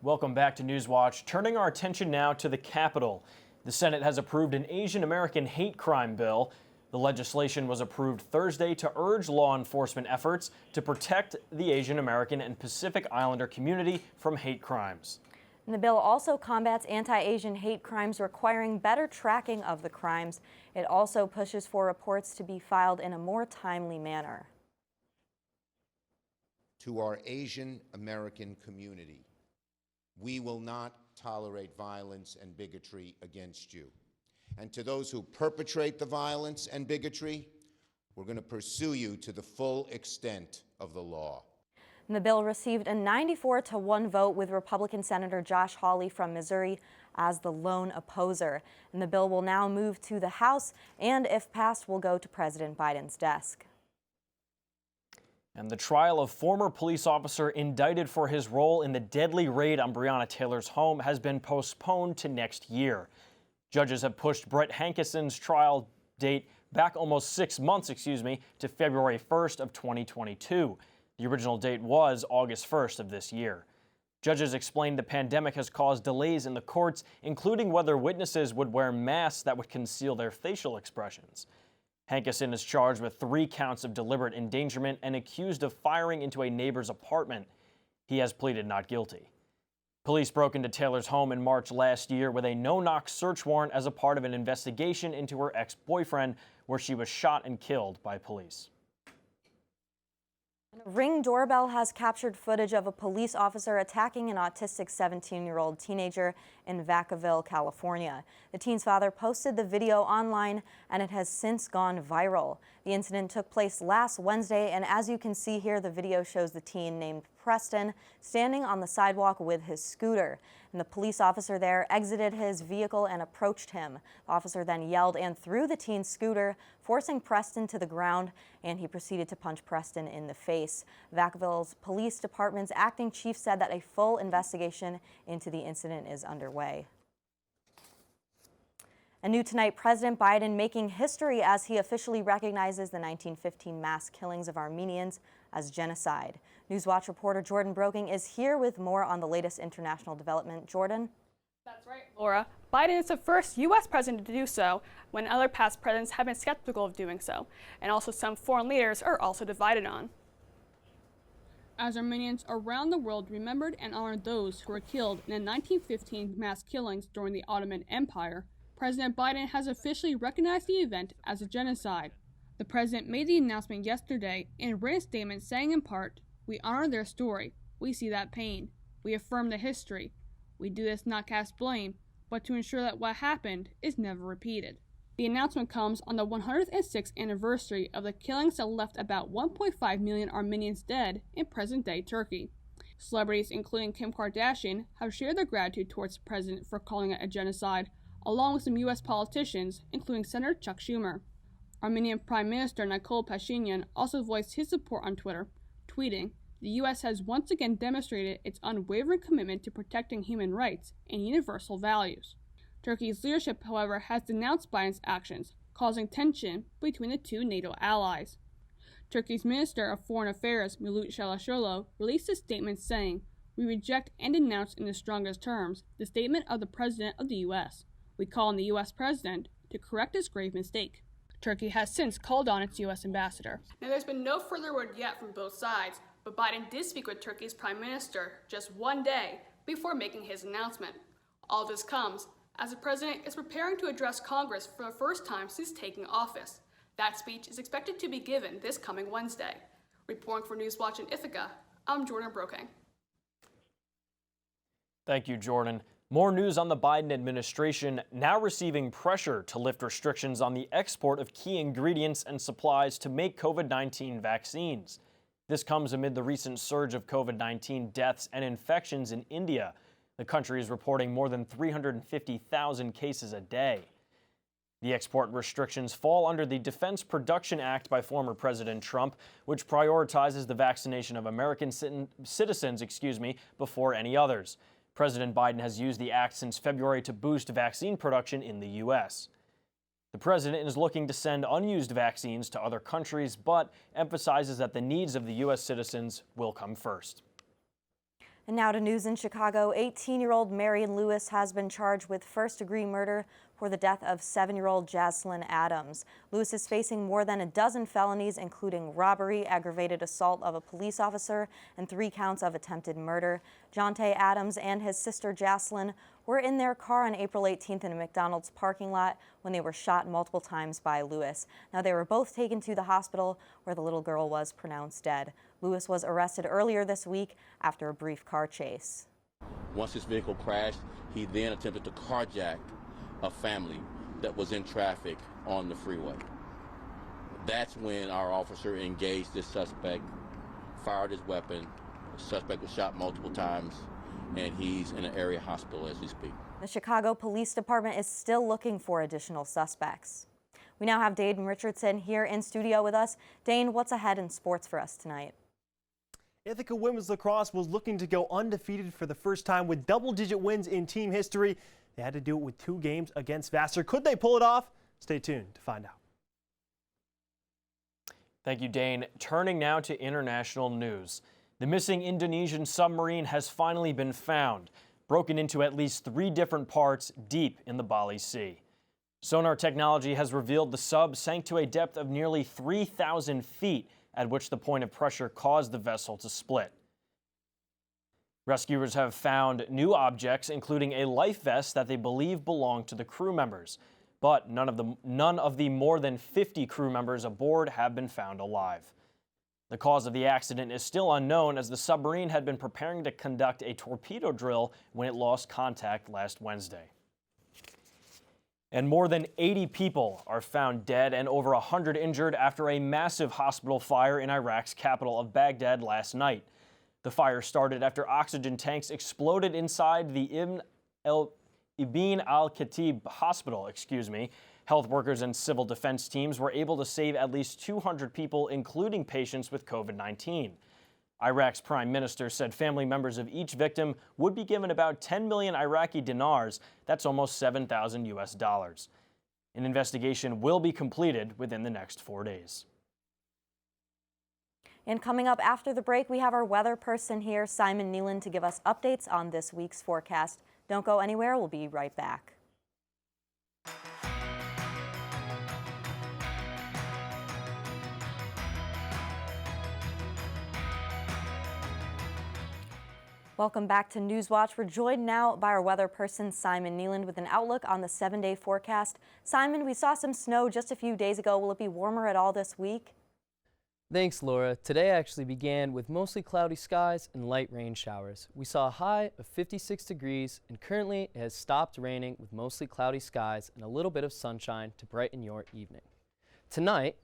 Welcome back to Newswatch. Turning our attention now to the Capitol. The Senate has approved an Asian American hate crime bill. The legislation was approved Thursday to urge law enforcement efforts to protect the Asian American and Pacific Islander community from hate crimes. And the bill also combats anti-Asian hate crimes, requiring better tracking of the crimes. It also pushes for reports to be filed in a more timely manner. To our Asian American community, we will not tolerate violence and bigotry against you. And to those who perpetrate the violence and bigotry, we're going to pursue you to the full extent of the law. And the bill received a 94-1 vote, with Republican Senator Josh Hawley from Missouri as the lone opposer. And the bill will now move to the House and, if passed, will go to President Biden's desk. And the trial of former police officer indicted for his role in the deadly raid on Breonna Taylor's home has been postponed to next year. Judges have pushed Brett Hankison's trial date back almost 6 months, to February 1st of 2022. The original date was August 1st of this year. Judges explained the pandemic has caused delays in the courts, including whether witnesses would wear masks that would conceal their facial expressions. Hankison is charged with 3 counts of deliberate endangerment and accused of firing into a neighbor's apartment. He has pleaded not guilty. Police broke into Taylor's home in March last year with a no-knock search warrant as a part of an investigation into her ex-boyfriend, where she was shot and killed by police. A Ring doorbell has captured footage of a police officer attacking an autistic 17-year-old teenager in Vacaville, California. The teen's father posted the video online, and it has since gone viral. The incident took place last Wednesday, and as you can see here, the video shows the teen named Preston standing on the sidewalk with his scooter. And the police officer there exited his vehicle and approached him. The officer then yelled and threw the teen's scooter, forcing Preston to the ground, and he proceeded to punch Preston in the face. Vacaville's police department's acting chief said that a full investigation into the incident is underway. And new tonight, President Biden making history as he officially recognizes the 1915 mass killings of Armenians as genocide. Newswatch reporter Jordan Broking is here with more on the latest international development. Jordan? That's right, Laura. Biden is the first U.S. president to do so, when other past presidents have been skeptical of doing so, and also some foreign leaders are also divided on. As Armenians around the world remembered and honored those who were killed in the 1915 mass killings during the Ottoman Empire, President Biden has officially recognized the event as a genocide. The president made the announcement yesterday in a written statement saying in part, "We honor their story. We see that pain. We affirm the history. We do this not cast blame, but to ensure that what happened is never repeated." The announcement comes on the 106th anniversary of the killings that left about 1.5 million Armenians dead in present-day Turkey. Celebrities including Kim Kardashian have shared their gratitude towards the president for calling it a genocide, along with some U.S. politicians, including Senator Chuck Schumer. Armenian Prime Minister Nikol Pashinyan also voiced his support on Twitter, tweeting, "The U.S. has once again demonstrated its unwavering commitment to protecting human rights and universal values." Turkey's leadership, however, has denounced Biden's actions, causing tension between the two NATO allies. Turkey's Minister of Foreign Affairs, Mevlut Çavuşoğlu, released a statement saying, "We reject and denounce in the strongest terms the statement of the President of the U.S. We call on the U.S. President to correct this grave mistake." Turkey has since called on its U.S. ambassador. Now, there's been no further word yet from both sides, but Biden did speak with Turkey's Prime Minister just one day before making his announcement. All this comes as the president is preparing to address Congress for the first time since taking office. That speech is expected to be given this coming Wednesday. Reporting for Newswatch in Ithaca, I'm Jordan Broking. Thank you, Jordan. More news on the Biden administration now receiving pressure to lift restrictions on the export of key ingredients and supplies to make COVID-19 vaccines. This comes amid the recent surge of COVID-19 deaths and infections in India. The country is reporting more than 350,000 cases a day. The export restrictions fall under the Defense Production Act by former President Trump, which prioritizes the vaccination of American citizens, before any others. President Biden has used the act since February to boost vaccine production in the U.S. The president is looking to send unused vaccines to other countries, but emphasizes that the needs of the U.S. citizens will come first. And now to news in Chicago. 18-year-old Marion Lewis has been charged with first-degree murder for the death of 7-year-old Jaslyn Adams. Lewis is facing more than a dozen felonies, including robbery, aggravated assault of a police officer, and 3 counts of attempted murder. Jonte Adams and his sister Jaslyn were in their car on April 18th in a McDonald's parking lot when they were shot multiple times by Lewis. Now, they were both taken to the hospital where the little girl was pronounced dead. Lewis was arrested earlier this week after a brief car chase. Once his vehicle crashed, he then attempted to carjack a family that was in traffic on the freeway. That's when our officer engaged this suspect, fired his weapon. The suspect was shot multiple times, and he's in an area hospital as we speak. The Chicago Police Department is still looking for additional suspects. We now have Dane Richardson here in studio with us. Dane, what's ahead in sports for us tonight? Ithaca Women's Lacrosse was looking to go undefeated for the first time with double-digit wins in team history. They had to do it with 2 games against Vassar. Could they pull it off? Stay tuned to find out. Thank you, Dane. Turning now to international news. The missing Indonesian submarine has finally been found, broken into at least 3 different parts deep in the Bali Sea. Sonar technology has revealed the sub sank to a depth of nearly 3,000 feet, at which the point of pressure caused the vessel to split. Rescuers have found new objects, including a life vest that they believe belonged to the crew members. But none of the more than 50 crew members aboard have been found alive. The cause of the accident is still unknown, as the submarine had been preparing to conduct a torpedo drill when it lost contact last Wednesday. And more than 80 people are found dead and over 100 injured after a massive hospital fire in Iraq's capital of Baghdad last night. The fire started after oxygen tanks exploded inside the Ibn al-Khatib hospital. Health workers and civil defense teams were able to save at least 200 people, including patients with COVID-19. Iraq's prime minister said family members of each victim would be given about 10 million Iraqi dinars. That's almost $7,000 US. An investigation will be completed within the next 4 days. And coming up after the break, we have our weather person here, Simon Nealon, to give us updates on this week's forecast. Don't go anywhere. We'll be right back. Welcome back to Newswatch. We're joined now by our weather person, Simon Nealon, with an outlook on the 7-day forecast. Simon, we saw some snow just a few days ago. Will it be warmer at all this week? Thanks, Laura. Today actually began with mostly cloudy skies and light rain showers. We saw a high of 56 degrees, and currently it has stopped raining with mostly cloudy skies and a little bit of sunshine to brighten your evening. Tonight,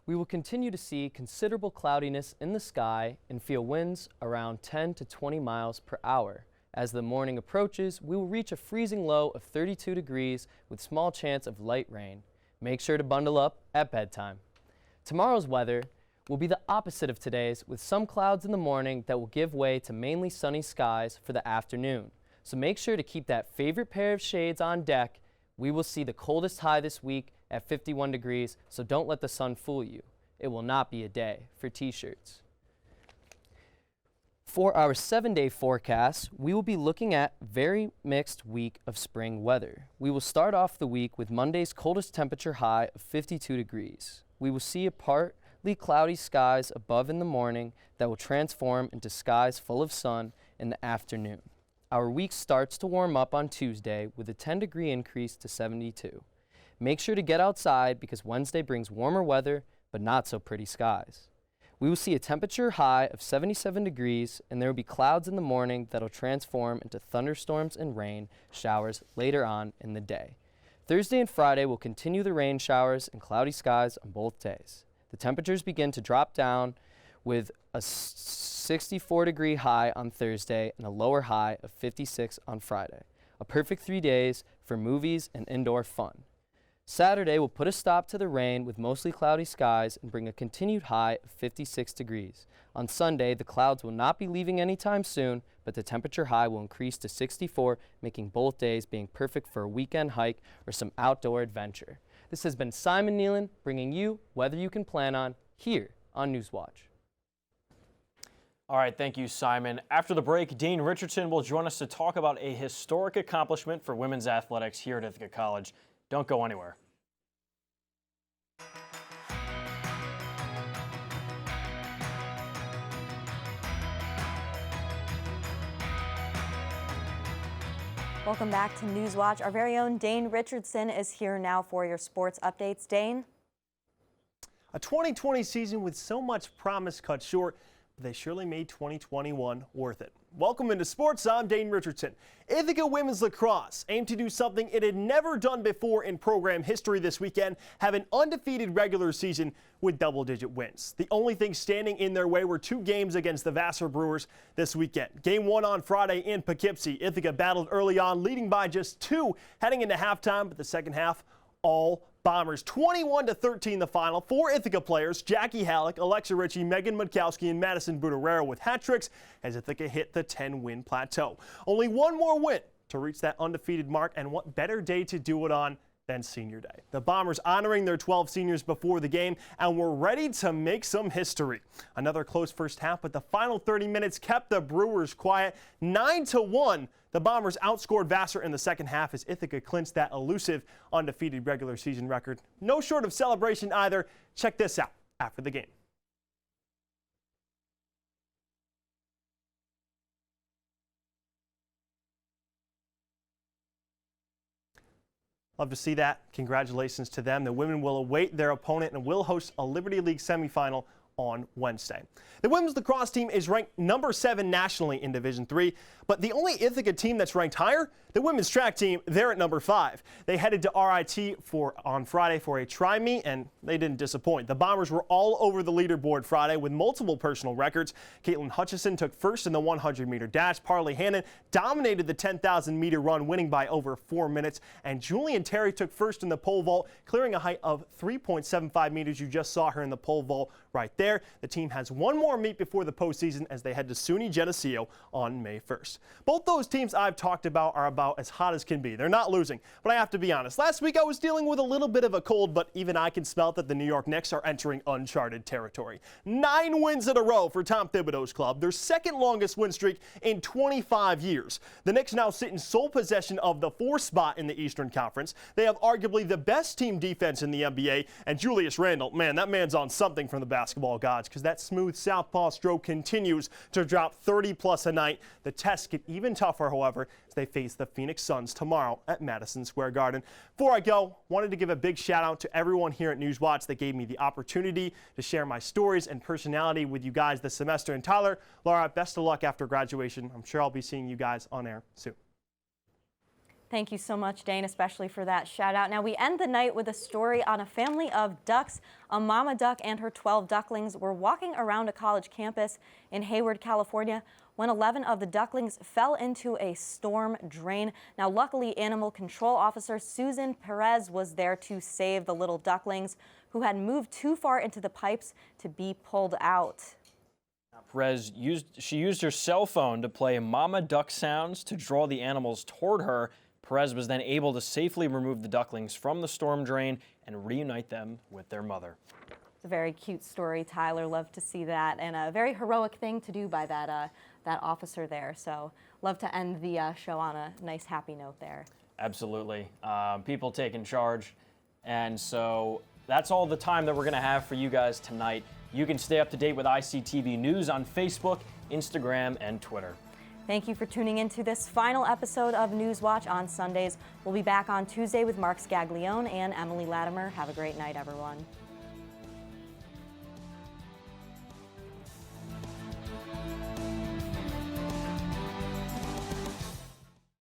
we will continue to see considerable cloudiness in the sky and feel winds around 10 to 20 miles per hour. As the morning approaches, we will reach a freezing low of 32 degrees with small chance of light rain. Make sure to bundle up at bedtime. Tomorrow's weather will be the opposite of today's, with some clouds in the morning that will give way to mainly sunny skies for the afternoon. So make sure to keep that favorite pair of shades on deck. We will see the coldest high this week at 51 degrees, so don't let the sun fool you. It will not be a day for t-shirts. For our 7-day forecast, we will be looking at a very mixed week of spring weather. We will start off the week with Monday's coldest temperature high of 52 degrees. We will see a partly cloudy skies above in the morning that will transform into skies full of sun in the afternoon. Our week starts to warm up on Tuesday with a 10-degree increase to 72. Make sure to get outside because Wednesday brings warmer weather, but not so pretty skies. We will see a temperature high of 77 degrees, and there will be clouds in the morning that will transform into thunderstorms and rain showers later on in the day. Thursday and Friday will continue the rain showers and cloudy skies on both days. The temperatures begin to drop down with a 64-degree high on Thursday and a lower high of 56 on Friday. A perfect 3 days for movies and indoor fun. Saturday will put a stop to the rain with mostly cloudy skies and bring a continued high of 56 degrees. On Sunday, the clouds will not be leaving anytime soon, but the temperature high will increase to 64, making both days being perfect for a weekend hike or some outdoor adventure. This has been Simon Nealon bringing you weather you can plan on here on Newswatch. All right, thank you, Simon. After the break, Dane Richardson will join us to talk about a historic accomplishment for women's athletics here at Ithaca College. Don't go anywhere. Welcome back to Newswatch. Our very own Dane Richardson is here now for your sports updates. Dane? A 2020 season with so much promise cut short, but they surely made 2021 worth it. Welcome into sports. I'm Dane Richardson. Ithaca women's lacrosse aimed to do something it had never done before in program history this weekend, have an undefeated regular season with double-digit wins. The only thing standing in their way were 2 games against the Vassar Brewers this weekend. Game 1 on Friday in Poughkeepsie. Ithaca battled early on, leading by just 2 heading into halftime, but the second half all Bombers. 21-13 the final. 4 Ithaca players, Jackie Halleck, Alexa Ritchie, Megan Mudkowski, and Madison Budarero with hat tricks as Ithaca hit the 10-win plateau. Only one more win to reach that undefeated mark, and what better day to do it on than Senior Day. The Bombers honoring their 12 seniors before the game, and were ready to make some history. Another close first half, but the final 30 minutes kept the Brewers quiet. 9-1. The Bombers outscored Vassar in the second half as Ithaca clinched that elusive undefeated regular season record. No short of celebration either. Check this out after the game. Love to see that. Congratulations to them. The women will await their opponent and will host a Liberty League semifinal on Wednesday. The women's lacrosse team is ranked number 7 nationally in Division III, but the only Ithaca team that's ranked higher, the women's track team, they're at number 5. They headed to RIT on Friday for a try-meet, and they didn't disappoint. The Bombers were all over the leaderboard Friday with multiple personal records. Caitlin Hutchison took first in the 100-meter dash. Parley Hannon dominated the 10,000-meter run, winning by over 4 minutes. And Julian Terry took first in the pole vault, clearing a height of 3.75 meters. You just saw her in the pole vault right there. The team has one more meet before the postseason as they head to SUNY Geneseo on May 1st. Both those teams I've talked about are about as hot as can be. They're not losing, but I have to be honest. Last week I was dealing with a little bit of a cold, but even I can smell that the New York Knicks are entering uncharted territory. 9 wins in a row for Tom Thibodeau's club, their second longest win streak in 25 years. The Knicks now sit in sole possession of the 4th spot in the Eastern Conference. They have arguably the best team defense in the NBA, and Julius Randle, man, that man's on something from the basketball gods, because that smooth southpaw stroke continues to drop 30+ a night. The tests get even tougher, however, as they face the Phoenix Suns tomorrow at Madison Square Garden. Before I go, wanted to give a big shout out to everyone here at Newswatch that gave me the opportunity to share my stories and personality with you guys this semester. And Tyler, Laura, best of luck after graduation. I'm sure I'll be seeing you guys on air soon. Thank you so much, Dane, especially for that shout out. Now we end the night with a story on a family of ducks. A mama duck and her 12 ducklings were walking around a college campus in Hayward, California, when 11 of the ducklings fell into a storm drain. Now, luckily, Animal Control Officer Susan Perez was there to save the little ducklings who had moved too far into the pipes to be pulled out. Perez used her cell phone to play mama duck sounds to draw the animals toward her. Perez was then able to safely remove the ducklings from the storm drain and reunite them with their mother. It's a very cute story, Tyler. Love to see that, and a very heroic thing to do by that officer there. So love to end the show on a nice, happy note there. Absolutely. People taking charge. And so that's all the time that we're going to have for you guys tonight. You can stay up to date with ICTV News on Facebook, Instagram, and Twitter. Thank you for tuning in to this final episode of Newswatch on Sundays. We'll be back on Tuesday with Mark Scaglione and Emily Latimer. Have a great night, everyone.